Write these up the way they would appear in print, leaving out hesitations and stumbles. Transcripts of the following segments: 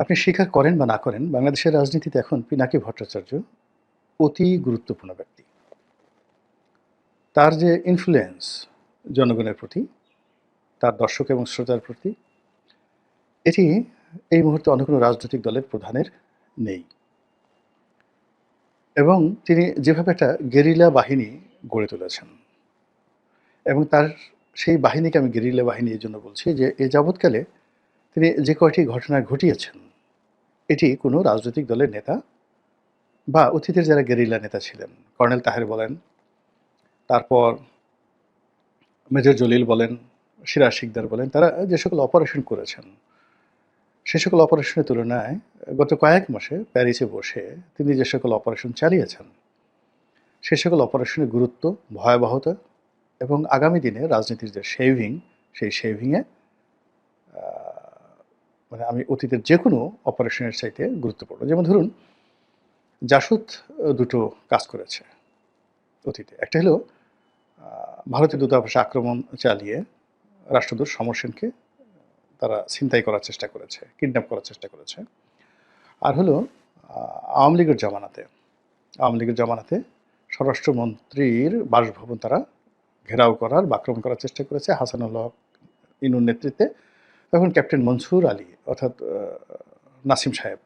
আপনি স্বীকার করেন বা না করেন, বাংলাদেশের রাজনীতিতে এখন পিনাকি ভট্টাচার্য অতি গুরুত্বপূর্ণ ব্যক্তি। তার যে ইনফ্লুয়েন্স জনগণের প্রতি, তার দর্শক এবং শ্রোতার প্রতি, এটি এই মুহূর্তে অন্য কোনো রাজনৈতিক দলের প্রধানের নেই। এবং তিনি যেভাবে একটা গেরিলা বাহিনী গড়ে তুলেছেন এবং তার সেই বাহিনীকে আমি গেরিলা বাহিনী এই জন্য বলছি যে এ যাবৎকালে তিনি যে কয়টি ঘটনা ঘটিয়েছেন, এটি কোনো রাজনৈতিক দলের নেতা বা অতীতের যারা গেরিলা নেতা ছিলেন, কর্নেল তাহের বলেন, তারপর মেজর জলিল বলেন, সিরাজ শিকদার বলেন, তারা যে সকল অপারেশন করেছেন, সে সকল অপারেশনের তুলনায় গত কয়েক মাসে প্যারিসে বসে তিনি যে সকল অপারেশন চালিয়েছেন, সে সকল অপারেশনের গুরুত্ব, ভয়াবহতা এবং আগামী দিনে রাজনীতির যে শেভিং, সেই শেভিংয়ে মানে আমি অতীতের যে কোনো অপারেশনের চাইতে গুরুত্বপূর্ণ। যেমন ধরুন, জাসদ দুটো কাজ করেছে অতীতে। একটা হলো ভারতের দূতাবাসে আক্রমণ চালিয়ে রাষ্ট্রদূত সমর সেনকে তারা ছিনতাই করার চেষ্টা করেছে, কিডন্যাপ করার চেষ্টা করেছে। আর হলো আওয়ামী লীগের জমানাতে স্বরাষ্ট্রমন্ত্রীর বাসভবন তারা ঘেরাও করার বা আক্রমণ করার চেষ্টা করেছে হাসানুল হক ইনুর নেতৃত্বে। তখন ক্যাপ্টেন মনসুর আলী অর্থাৎ নাসিম সাহেব,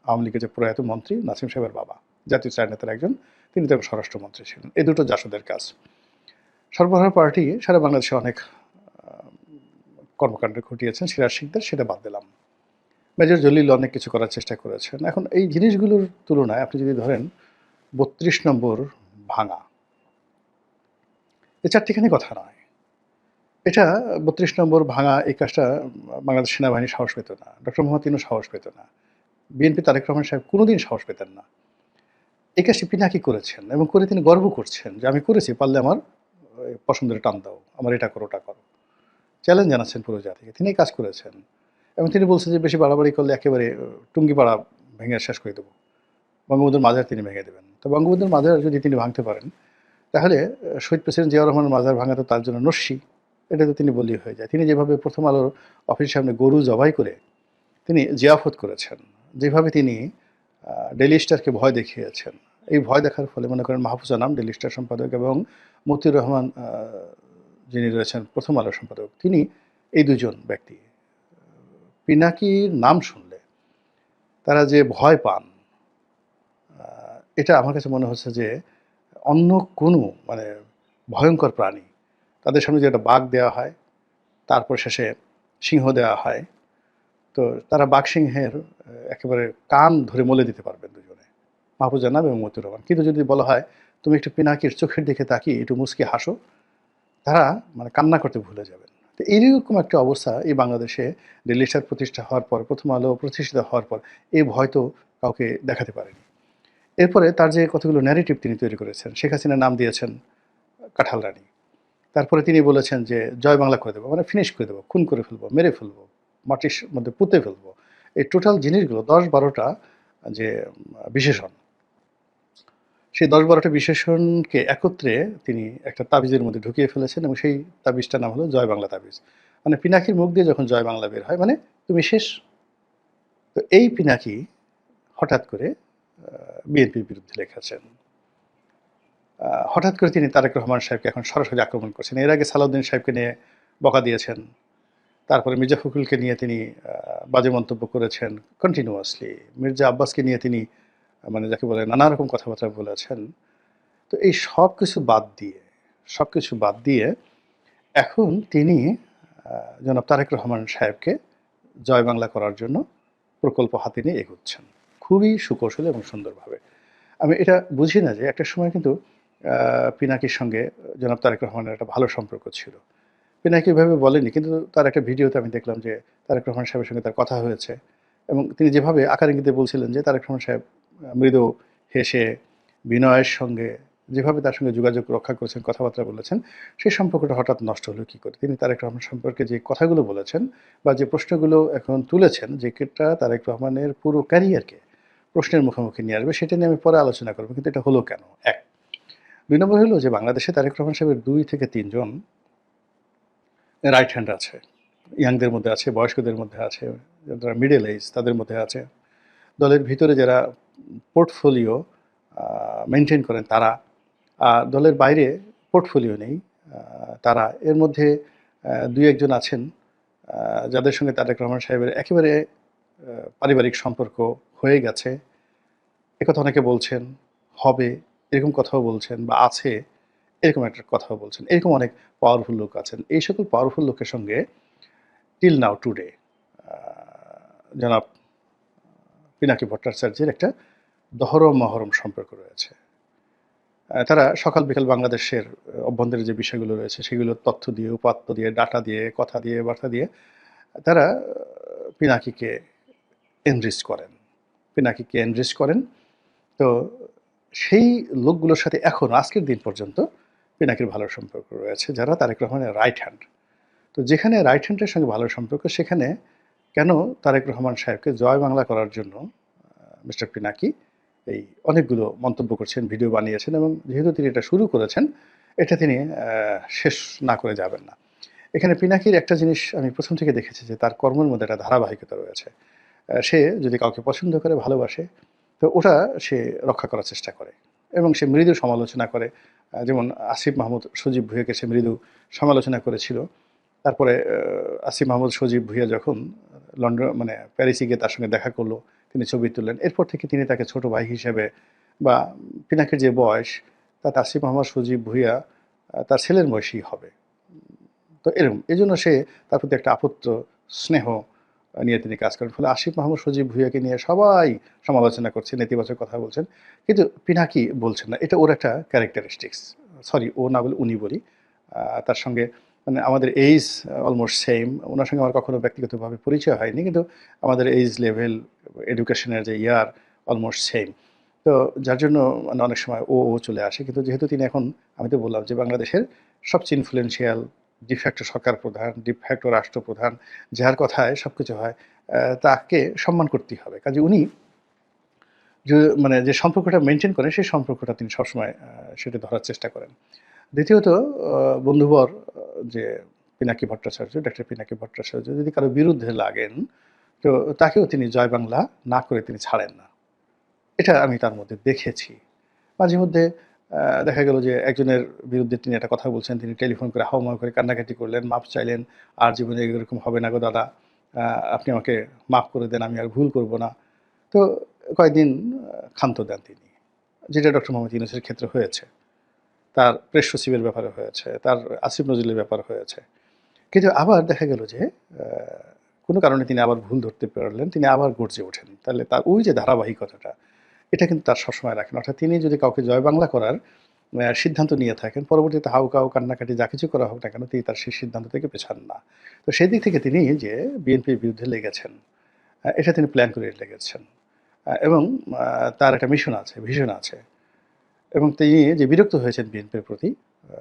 আওয়ামী লীগের যে প্রয়াত মন্ত্রী নাসিম সাহেবের বাবা, জাতীয় চার নেতার একজন, তিনি তখন স্বরাষ্ট্রমন্ত্রী ছিলেন। এই দুটো জাসদের কাজ। সর্বহারা পার্টি সারা বাংলাদেশে অনেক কর্মকাণ্ড ঘটিয়েছেন, সিরাজ শিকদার সেটা বাদ দিলাম। মেজর জলিল অনেক কিছু করার চেষ্টা করেছেন। এখন এই জিনিসগুলোর তুলনায় আপনি যদি ধরেন ৩২ নম্বর ভাঙা, এই চারটিখানি কথা নয়। এটা ৩২ নম্বর ভাঙা এই কাজটা বাংলাদেশ সেনাবাহিনী সাহস পেত না, ডক্টর মোহাম্মদ ইউনূস সাহস পেত না, বিএনপি তারেক রহমান সাহেব কোনোদিন সাহস পেতেন না। এই কাজটি পিনাকি করেছেন এবং করে তিনি গর্ব করছেন যে আমি করেছি, পারলে আমার পছন্দের টান দাও, আমার এটা করো ওটা করো, চ্যালেঞ্জ জানাচ্ছেন পুরো জাতিকে। তিনি এই কাজ করেছেন এবং তিনি বলছেন যে বেশি বাড়াবাড়ি করলে একেবারে টুঙ্গিপাড়া ভেঙে শেষ করে দেবো, বঙ্গবন্ধুর মাজার তিনি ভেঙে দেবেন। তো বঙ্গবন্ধুর মাজার যদি তিনি ভাঙতে পারেন, তাহলে শহীদ প্রেসিডেন্ট জিয়াউর রহমানের মাজার ভাঙা তো তার জন্য নস্যি, এটা তো তিনি বলি হয়ে যায়। তিনি যেভাবে প্রথম আলোর অফিসের সামনে গরু জবাই করে তিনি জিয়াফত করেছেন, যেভাবে তিনি ডেইলি স্টারকে ভয় দেখিয়েছেন, এই ভয় দেখার ফলে মনে করেন মাহফুজ আনাম ডেইলি স্টার সম্পাদক এবং মতিউর রহমান যিনি রয়েছেন প্রথম আলোর সম্পাদক, তিনি এই দুজন ব্যক্তি পিনাকির নাম শুনলে তারা যে ভয় পান, এটা আমার কাছে মনে হচ্ছে যে অন্য কোনো মানে ভয়ঙ্কর প্রাণী, তাদের সামনে যে একটা বাঘ দেওয়া হয়, তারপর শেষে সিংহ দেওয়া হয়, তো তারা বাঘ সিংহের একেবারে কান ধরে মলে দিতে পারবেন দুজনে, মাহফুজ আনাম এবং মতিউর রহমান। কিন্তু যদি বলা হয় তুমি একটু পিনাকির চোখের দিকে তাকিয়ে একটু মুচকি হাসো, তারা মানে কান্না করতে ভুলে যাবেন। তো এইরকম একটা অবস্থা এই বাংলাদেশে ডেইলি স্টার প্রতিষ্ঠা হওয়ার পর, প্রথম আলো প্রতিষ্ঠিত হওয়ার পর এই ভয় তো কাউকে দেখাতে পারেনি। এরপরে তার যে কতগুলো ন্যারেটিভ তিনি তৈরি করেছেন, শেখ হাসিনার নাম দিয়েছেন কাঁঠাল রানী, তারপরে তিনি বলেছেন যে জয় বাংলা করে দেবো, মানে ফিনিশ করে দেবো, খুন করে ফেলবো, মেরে ফেলবো, মাটির মধ্যে পুঁতে ফেলবো। এই টোটাল জিনিসগুলো ১০-১২টা যে বিশেষণ, সেই ১০-১২টা বিশেষণকে একত্রে তিনি একটা তাবিজের মধ্যে ঢুকিয়ে ফেলেছেন এবং সেই তাবিজটার নাম হলো জয় বাংলা তাবিজ। মানে পিনাকির মুখ দিয়ে যখন জয় বাংলা বের হয় মানে তুমি শেষ। তো এই পিনাকি হঠাৎ করে বিএনপির বিরুদ্ধে লেখেছেন। হঠাৎ করে তিনি তারেক রহমান সাহেবকে এখন সরাসরি আক্রমণ করছেন। এর আগে সালাউদ্দিন সাহেবকে নিয়ে বকা দিয়েছেন, তারপরে মির্জা ফখরুলকে নিয়ে তিনি বাজে মন্তব্য করেছেন কন্টিনিউয়াসলি, মির্জা আব্বাসকে নিয়ে তিনি মানে যাকে বলে নানা রকম কথাবার্তা বলেছেন। তো এই সব কিছু বাদ দিয়ে এখন তিনি জনাব তারেক রহমান সাহেবকে জয় বাংলা করার জন্য প্রকল্প হাতে নিয়ে এগোচ্ছেন খুবই সুকৌশলী এবং সুন্দরভাবে। আমি এটা বুঝি না যে একটা সময় কিন্তু পিনাকির সঙ্গে জনাব তারেক রহমানের একটা ভালো সম্পর্ক ছিল। পিনাকি এভাবে বলেনি, কিন্তু তার একটা ভিডিওতে আমি দেখলাম যে তারেক রহমান সাহেবের সঙ্গে তার কথা হয়েছে এবং তিনি যেভাবে আকার ইঙ্গিতে বলছিলেন যে তারেক রহমান সাহেব মৃদু হেসে বিনয়ের সঙ্গে যেভাবে তার সঙ্গে যোগাযোগ রক্ষা করেছেন, কথাবার্তা বলেছেন, সেই সম্পর্কটা হঠাৎ নষ্ট হলো কী করে? তিনি তারেক রহমান সম্পর্কে যে কথাগুলো বলেছেন বা যে প্রশ্নগুলো এখন তুলেছেন, যেটা তারেক রহমানের পুরো ক্যারিয়ারকে প্রশ্নের মুখোমুখি নিয়ে আসবে, সেটা নিয়ে আমি পরে আলোচনা করব। কিন্তু এটা হলো কেন? ১। ২ নম্বর হলো যে বাংলাদেশে তারেক রহমান সাহেবের ২ থেকে ৩ জন রাইট হ্যান্ড আছে। ইয়াংদের মধ্যে আছে, বয়স্কদের মধ্যে আছে, যারা মিডল এজ তাদের মধ্যে আছে, দলের ভিতরে যারা পোর্টফোলিও মেনটেন করেন তারা, দলের বাইরে পোর্টফোলিও নেই তারা, এর মধ্যে দুই একজন আছেন যাদের সঙ্গে তারেক রহমান সাহেবের একেবারে পারিবারিক সম্পর্ক হয়ে গেছে, একথা অনেকে বলছেন, হবে এরকম কথাও বলছেন, বা আছে এরকম একটা কথাও বলছেন। এরকম অনেক পাওয়ারফুল লোক আছেন। এই সকল পাওয়ারফুল লোকের সঙ্গে টিল নাও টুডে জনাব পিনাকি ভট্টাচার্যের একটা দহরম মহরম সম্পর্ক রয়েছে। তারা সকাল বিকাল বাংলাদেশের অভ্যন্তরীণ যে বিষয়গুলো রয়েছে সেগুলোর তথ্য দিয়ে, উপাত্ত দিয়ে, ডাটা দিয়ে, কথা দিয়ে, বার্তা দিয়ে তারা পিনাকিকে এনরিচ করেন, পিনাকিকে এনরিচ করেন। তো সেই লোকগুলোর সাথে এখন আজকের দিন পর্যন্ত পিনাকির ভালো সম্পর্ক রয়েছে, যারা তারেক রহমানের রাইট হ্যান্ড। তো যেখানে রাইট হ্যান্ডের সঙ্গে ভালো সম্পর্ক, সেখানে কেন তারেক রহমান সাহেবকে জয় বাংলা করার জন্য মিস্টার পিনাকি এই অনেকগুলো মন্তব্য করছেন, ভিডিও বানিয়েছেন, এবং যেহেতু তিনি এটা শুরু করেছেন, এটা তিনি শেষ না করে যাবেন না। এখানে পিনাকির একটা জিনিস আমি প্রথম থেকে দেখেছি, যে তার কর্মের মধ্যে একটা ধারাবাহিকতা রয়েছে। সে যদি কাউকে পছন্দ করে, ভালোবাসে, তো ওটা সে রক্ষা করার চেষ্টা করে, এবং সে মৃদু সমালোচনা করে। যেমন আসিফ মাহমুদ সজীব ভুঁইয়াকে সে মৃদু সমালোচনা করেছিল। তারপরে আসিফ মাহমুদ সজীব ভুঁইয়া যখন লন্ডন মানে প্যারিসে গিয়ে তার সঙ্গে দেখা করলো, তিনি ছবি তুললেন, এরপর থেকে তিনি তাকে ছোট ভাই হিসেবে, বা পিনাকির যে বয়স তাতে আসিফ মাহমুদ সজীব ভুঁইয়া তার ছেলের বয়সী হবে। তো এরকম এই জন্য সে তার প্রতি একটা আপত্ত স্নেহ নিয়ে তিনি কাজ করেন। ফলে আসিফ মাহমুদ সজীব ভুঁইয়াকে নিয়ে সবাই সমালোচনা করছেন, নেতিবাচক কথা বলছেন, কিন্তু পিনাকি বলছেন না। এটা ওর একটা ক্যারেক্টারিস্টিক্স। সরি, ও না বলে উনি বলি। তার সঙ্গে মানে আমাদের এইজ অলমোস্ট সেম। ওনার সঙ্গে আমার কখনো ব্যক্তিগতভাবে পরিচয় হয়নি, কিন্তু আমাদের এইজ লেভেল, এডুকেশনের যে ইয়ার অলমোস্ট সেম। তো যার জন্য মানে অনেক সময় ও চলে আসে। কিন্তু যেহেতু তিনি এখন, আমি তো বললাম যে বাংলাদেশের সবচেয়ে ইনফ্লুয়েন্সিয়াল ডিফ্যাক্টো সরকার প্রধান, ডিফ্যাক্টো রাষ্ট্রপ্রধান, যার কথায় সব কিছু হয়, তাকে সম্মান করতেই হবে। কাজে উনি যে মানে যে সম্পর্কটা মেনটেন করেন, সেই সম্পর্কটা তিনি সবসময় সেটা ধরার চেষ্টা করেন। দ্বিতীয়ত বন্ধুবর যে পিনাকি ভট্টাচার্য, ডক্টর পিনাকি ভট্টাচার্য যদি কারো বিরুদ্ধে লাগেন, তো তাকেও তিনি জয় বাংলা না করে তিনি ছাড়েন না। এটা আমি তার মধ্যে দেখেছি। মাঝে মধ্যে দেখা গেল যে একজনের বিরুদ্ধে তিনি একটা কথা বলছেন, তিনি টেলিফোন করে হাউমাউ করে কান্নাকাটি করলেন, মাপ চাইলেন, "আর জীবনে এরকম হবে না গো দাদা। আপনি আমাকে মাফ করে দেন, আমি আর ভুল করব না।" তো কয়েকদিন ক্ষান্ত দেন তিনি। যেটা ডক্টর মোহাম্মদ ইউনূসের ক্ষেত্রে হয়েছে। তার প্রেস সচিবের ব্যাপারে হয়েছে, তার আসিফ নজরুলের ব্যাপারে হয়েছে। কিন্তু আবার দেখা গেল যে আ কোনো কারণে তিনি আবার ভুল ধরতে পারলেন, তিনি আবার গর্জে ওঠেন। তাহলে তার ওই যে ধারাবাহিকতাটা, এটা কিন্তু তার সবসময় রাখেন। অর্থাৎ তিনি যদি কাউকে জয় বাংলা করার সিদ্ধান্ত নিয়ে থাকেন, পরবর্তীতে হাউ-কাউ, কান্নাকাটি যা কিছু করা হোক না কেন, তিনি তার সেই সিদ্ধান্ত থেকে পেছান না। তো সেই দিক থেকে তিনি যে বিএনপির বিরুদ্ধে লেগেছেন, এটা তিনি প্ল্যান করে লেগেছেন। এবং তার একটা মিশন আছে, ভিশন আছে, এবং তিনি যে বিরক্ত হয়েছেন বিএনপির প্রতি, আ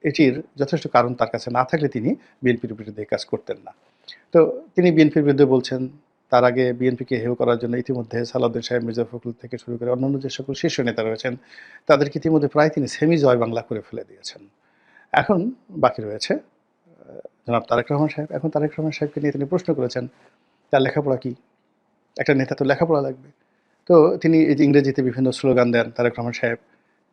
এটির যথেষ্ট কারণ তার কাছে না থাকলে তিনি বিএনপির বিরুদ্ধে এই কাজ করতেন না। তো তিনি বিএনপির বিরুদ্ধে বলছেন। তার আগে বিএনপিকে হেয় করার জন্য ইতিমধ্যে সালাউদ্দিন সাহেব, মির্জা ফখরুল থেকে শুরু করে অন্যান্য যে সকল শীর্ষ নেতা রয়েছেন, তাদেরকে ইতিমধ্যে প্রায় তিনি সেমি জয় বাংলা করে ফেলে দিয়েছেন। এখন বাকি রয়েছে জনাব তারেক রহমান সাহেব। এখন তারেক রহমান সাহেবকে নিয়ে তিনি প্রশ্ন করেছেন, তার লেখাপড়া কি? একটা নেতা তো লেখাপড়া লাগবে। তো তিনি এই যে ইংরেজিতে বিভিন্ন স্লোগান দেন তারেক রহমান সাহেব,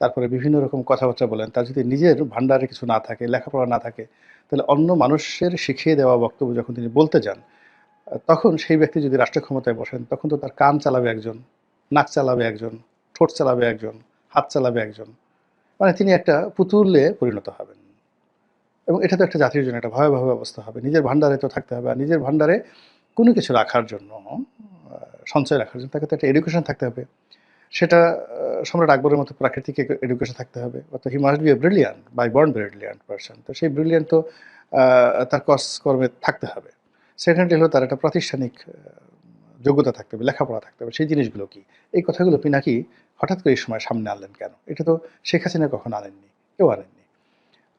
তারপরে বিভিন্ন রকম কথাবার্তা বলেন। তার যদি নিজের ভান্ডারে কিছু না থাকে, লেখাপড়া না থাকে, তাহলে অন্য মানুষের শিখিয়ে দেওয়া বক্তব্য যখন তিনি বলতে যান, তখন সেই ব্যক্তি যদি রাষ্ট্র ক্ষমতায় বসেন, তখন তো তার কান চালাবে একজন, নাক চালাবে একজন, ঠোঁট চালাবে একজন, হাত চালাবে একজন। মানে তিনি একটা পুতুলে পরিণত হবেন, এবং এটা তো একটা জাতির জন্য একটা ভয়াবহ অবস্থা হবে। নিজের ভান্ডারে তো থাকতে হবে। আর নিজের ভান্ডারে কোনো কিছু রাখার জন্য, সঞ্চয় রাখার জন্য তাকে তো একটা এডুকেশন থাকতে হবে। সেটা সম্রাট আকবরের মতো প্রাকৃতিক এডুকেশন থাকতে হবে। অর্থাৎ he must be a brilliant, by born brilliant person. তো সেই ব্রিলিয়ান্ট তো তার কর্মে থাকতে হবে। সেকেন্ডলি হলো তার একটা প্রাতিষ্ঠানিক যোগ্যতা থাকতে হবে, লেখাপড়া থাকতে হবে। সেই জিনিসগুলো কি? এই কথাগুলো পিনাকি হঠাৎ করে এই সময় সামনে আনলেন কেন? এটা তো শেখ হাসিনা কখনো আনেননি, কেউ আনেননি।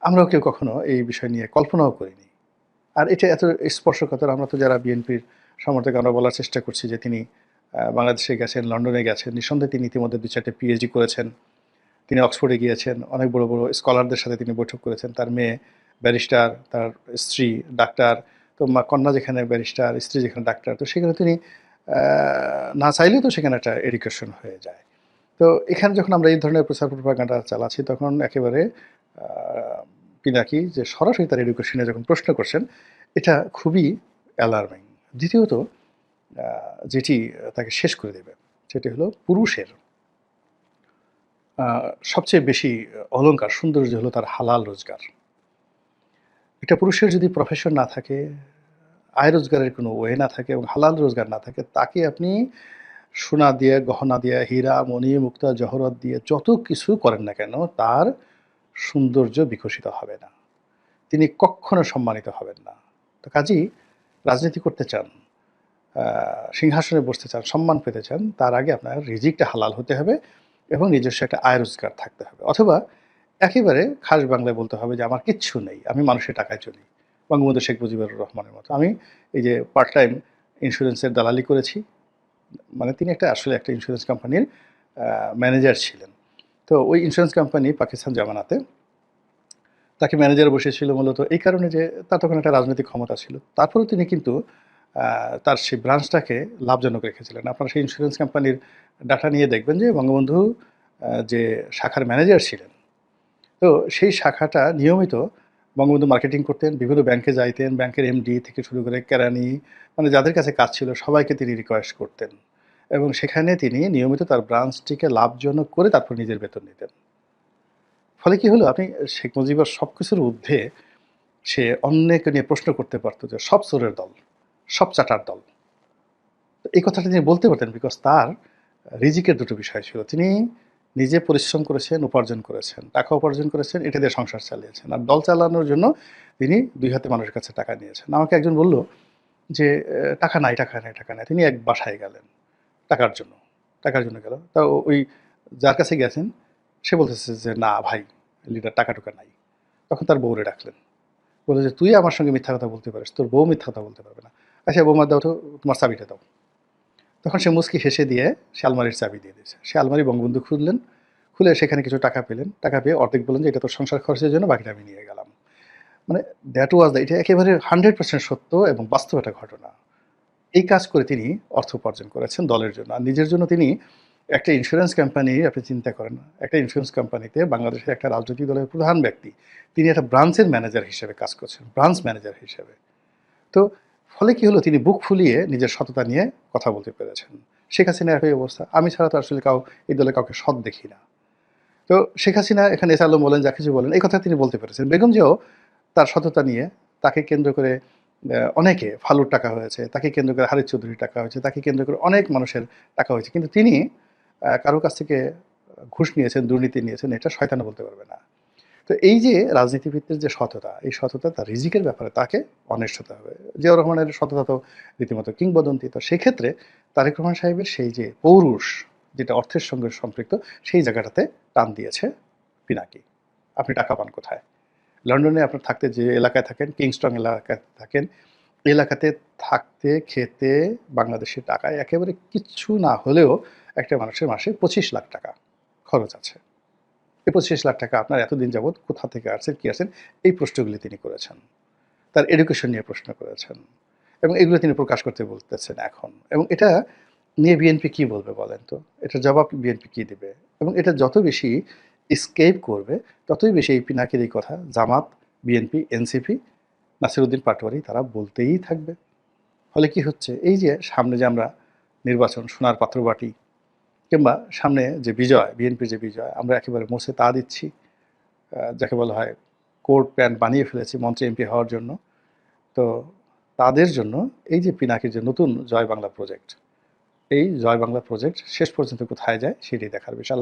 আমরাও কেউ কখনো এই বিষয় নিয়ে কল্পনাও করিনি। আর এটা এত স্পর্শকাতর, আমরা তো যারা বিএনপির সমর্থক, আমরা বলার চেষ্টা করছি যে তিনি বাংলাদেশে গেছেন, লন্ডনে গেছেন। নিঃসন্দেহে তিনি ইতিমধ্যে ২-৪ টা পিএইচডি করেছেন। তিনি অক্সফোর্ডে গিয়েছেন। অনেক বড় স্কলারদের সাথে তিনি বৈঠক করেছেন। তার মেয়ে ব্যারিস্টার, তার স্ত্রী ডাক্তার। তো কন্যা যেখানে ব্যারিস্টার, স্ত্রী যেখানে ডাক্তার, তো সেখানে তিনি না চাইলেও তো সেখানে একটা এডুকেশন হয়ে যায়। তো এখানে যখন আমরা এই ধরনের প্রচার প্রপাগান্ডা চালাচ্ছি তখন একেবারে আ পিনাকি যে সরাসরি তার এডুকেশনে যখন প্রশ্ন করছেন, এটা খুবই অ্যালার্মিং। দ্বিতীয়ত আ যেটি তাকে শেষ করে দেবে, সেটি হলো পুরুষের আ সবচেয়ে বেশি অলংকার, সৌন্দর্য হলো তার হালাল রোজগার। একটা পুরুষের যদি প্রফেশন না থাকে, আয় রোজগারের কোনো ওয়ে না থাকে এবং হালাল রোজগার না থাকে, তাকে আপনি সোনা দিয়ে, গহনা দিয়ে, হীরা, মণি, মুক্তা, জহরত দিয়ে যত কিছু করেন না কেন, তার সৌন্দর্য বিকশিত হবে না। তিনি কক্ষনো সম্মানিত হবেন না। তো কাজেই রাজনীতি করতে চান, আ সিংহাসনে বসতে চান, সম্মান পেতে চান, তার আগে আপনার রিজিকটা হালাল হতে হবে এবং নিজস্ব একটা আয় রোজগার থাকতে হবে। অথবা একেবারে খাস বাংলায় বলতে হবে যে, "আমার কিচ্ছু নেই। আমি মানুষের টাকায় চলি।" বঙ্গবন্ধু শেখ মুজিবুর রহমানের মতো। আমি এই যে পার্ট টাইম ইন্স্যুরেন্সের দালালি করেছি। মানে তিনি আসলে একটা ইন্স্যুরেন্স কোম্পানির আ ম্যানেজার ছিলেন। তো ওই ইন্স্যুরেন্স কোম্পানি পাকিস্তান জামানাতে তাকে ম্যানেজার বসিয়েছিল মূলত এই কারণে যে তার তখন একটা রাজনৈতিক ক্ষমতা ছিল। তারপরেও তিনি কিন্তু আ তার সেই ব্রাঞ্চটাকে লাভজনক রেখেছিলেন। আপনারা সেই ইন্স্যুরেন্স কোম্পানির ডাটা নিয়ে দেখবেন যে বঙ্গবন্ধু যে শাখার ম্যানেজার ছিলেন, তো সেই শাখাটা নিয়মিত বঙ্গবন্ধু মার্কেটিং করতেন, বিভিন্ন ব্যাংকে যাইতেন, ব্যাংকের এমডি থেকে শুরু করে কেরানি, মানে যাদের কাছে কাজ ছিল সবাইকে তিনি রিকোয়েস্ট করতেন। এবং সেখানে তিনি নিয়মিত তার ব্রাঞ্চটিকে লাভজনক করে তারপর নিজের বেতন নিতেন। ফলে কি হলো? আপনি শেখ মুজিবের সবকিছুর ঊর্ধ্বে সে অন্যকে নিয়ে প্রশ্ন করতে পারত যে, "সব চোরের দল, সব চাটার দল।" তো এই কথাটা তিনি বলতে পারতেন বিকজ তার রিজিকের দুটো বিষয় ছিল। তিনি নিজে পরিশ্রম করেছেন, উপার্জন করেছেন, টাকা উপার্জন করেছেন, এটা দিয়ে সংসার চালিয়েছেন। আর দল চালানোর জন্য তিনি ২ হাতে মানুষের কাছে টাকা নিয়েছেন। আমাকে একজন বলল যে, "টাকা নাই, টাকা নাই, টাকা নাই।" তিনি এক বাসায় গেলেন টাকার জন্য। টাকার জন্য গেল। তা ওই যার কাছে গেছেন সে বলতেছে যে, "না ভাই, লিডার টাকা-টুকা নাই।" তখন তার বউরে ডাকলেন। বলল যে, "তুই আমার সঙ্গে মিথ্যা কথা বলতে পারিস, তোর বউ মিথ্যা কথা বলতে পারবে না। আচ্ছা বৌমা দাও তো, তোমার চাবিটা দাও।" তখন সে মুচকি হেসে দিয়ে সে আলমারির চাবি দিয়ে দিয়েছে। সে আলমারি বঙ্গবন্ধু খুললেন, খুলে সেখানে কিছু টাকা পেলেন। টাকা পেয়ে অর্ধেক বললেন যে, "এটা তোর সংসার খরচের জন্য, বাকিটা আমি নিয়ে গেলাম।" মানে দ্যাট ওয়াজ দ্যা এটা একেবারে 100% সত্য এবং বাস্তব একটা ঘটনা। এই কাজ করে তিনি অর্থ উপার্জন করেছেন দলের জন্য। আর নিজের জন্য তিনি একটা ইন্স্যুরেন্স কোম্পানি, আপনি চিন্তা করেন, একটা ইন্স্যুরেন্স কোম্পানিতে বাংলাদেশের একটা রাজনৈতিক দলের প্রধান ব্যক্তি, তিনি একটা ব্রাঞ্চের ম্যানেজার হিসেবে কাজ করছেন, ব্রাঞ্চ ম্যানেজার হিসেবে। তো ফলে কি হলো? তিনি বুক ফুলিয়ে নিজের সততা নিয়ে কথা বলতে পেরেছেন। শেখ হাসিনার একই অবস্থা। আমি ছাড়া তো আসলে এই দলে কাউকে সৎ দেখি না। তো শেখ হাসিনা এখানে এসে আলম বলেন, যা কিছু বলেন, এই কথা তিনি বলতে পেরেছেন। বেগম জিয়াও তার সততা নিয়ে, তাকে কেন্দ্র করে অনেকে ফালুর টাকা হয়েছে, তাকে কেন্দ্র করে হারিছ চৌধুরীর টাকা হয়েছে, তাকে কেন্দ্র করে অনেক মানুষের টাকা হয়েছে। কিন্তু তিনি কারো কাছ থেকে ঘুষ নিয়েছেন, দুর্নীতি নিয়েছেন, এটা শয়তানও বলতে পারবে না। তো এই যে রাজনীতিবিদদের যে সততা, এই সততা তার রিজিকের ব্যাপারে তাকে অনেস্ট হতে হবে। জিয়াউর রহমানের সততা তো রীতিমতো কিংবদন্তি। তো সেক্ষেত্রে তারেক রহমান সাহেবের সেই যে পৌরুষ, যেটা অর্থের সঙ্গে সম্পৃক্ত, সেই জায়গাটাতে টান দিয়েছে পিনাকি। আপনি টাকা পান কোথায়? লন্ডনে আপনার থাকতে যে এলাকায় থাকেন, কিংস্টন এলাকায় থাকেন, এলাকাতে থাকতে, খেতে বাংলাদেশের টাকায় একেবারে কিচ্ছু না হলেও একটা মানুষের মাসে ২৫ লাখ টাকা খরচ আছে। এই ২৫ লাখ টাকা আপনার এতদিন যাবৎ কোথা থেকে আসছেন, কি আসছেন, এই প্রশ্নগুলি তিনি করেছেন। তার এডুকেশন নিয়ে প্রশ্ন করেছেন এবং এগুলো তিনি প্রকাশ করতে বলতেছেন এখন। এবং এটা নিয়ে বিএনপি কি বলবে বলেন তো? এটার জবাব বিএনপি কি দিবে? এবং এটা যত বেশি escape করবে, ততই বেশি এই পিনাকির এই কথা জামাত, বিএনপি, এনসিপি, নাসিরউদ্দিন পাটোয়ারি তারা বলতেই থাকবে। ফলে কি হচ্ছে? এই যে সামনে যে আমরা নির্বাচন, সোনার পাত্রবাটি, কিংবা সামনে যে বিজয়, বিএনপির যে বিজয়, আমরা একেবারে মুছে তা দিচ্ছি। যাকে বলা হয় কোট প্যান্ট বানিয়ে ফেলেছি মন্ত্রী এমপি হওয়ার জন্য। তো তাদের জন্য এই যে পিনাকির যে নতুন জয় বাংলা প্রজেক্ট, এই জয় বাংলা প্রজেক্ট শেষ পর্যন্ত কোথায় যায় সেটি দেখার বিষয়।